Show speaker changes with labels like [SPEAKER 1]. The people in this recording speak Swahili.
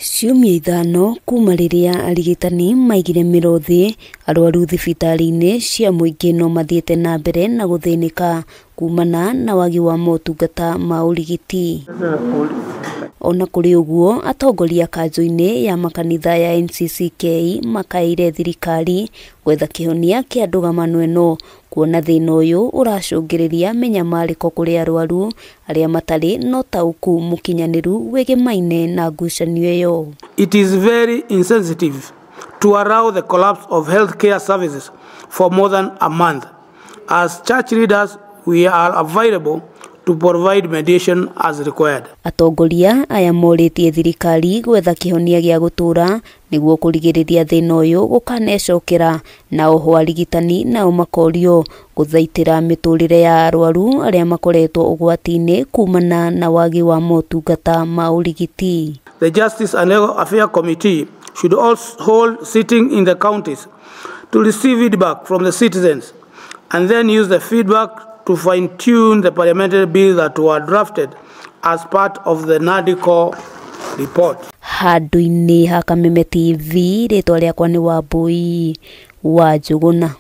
[SPEAKER 1] Ciumia ithano kuma riria arigitani maigire mirothi arwaru thibitari-ini cia muingi no mathiete na mbere na guthinika kumana na wagi wa motungata ma urigiti. Ona kuri uguo atongoria kanju-ini ya makanitha ya NCCK makaire thirikari gwetha kihonia kia ndugamano eno kuona thina uyu uracungiriria menyamariko kuri arwaru aria matari no tauku mukinyaniru wegemaine na ngucanio iyo.
[SPEAKER 2] It is very insensitive to allow the collapse of healthcare services for more than a month. As church leaders, we are available to provide mediation as required.
[SPEAKER 1] Atongoria aya moritie thirikari gwetha kihonia gia gutura niguo kurigiriria thina uyu gukanecokera na oho arigitani nao makorio guthaitira miturire ya arwaru aria makoretwo ugwati-ini kumana na wagi wa motungata ma urigiti.
[SPEAKER 2] The Justice and Legal Affairs Committee should also hold sitting in the counties to receive feedback from the citizens and then use the feedback to fine-tune the parliamentary bills that were drafted as part of the NIGUO report.
[SPEAKER 1] Handu-ini ha Kameme TV, ritwa riakwa ni Wambui wa Njuguna.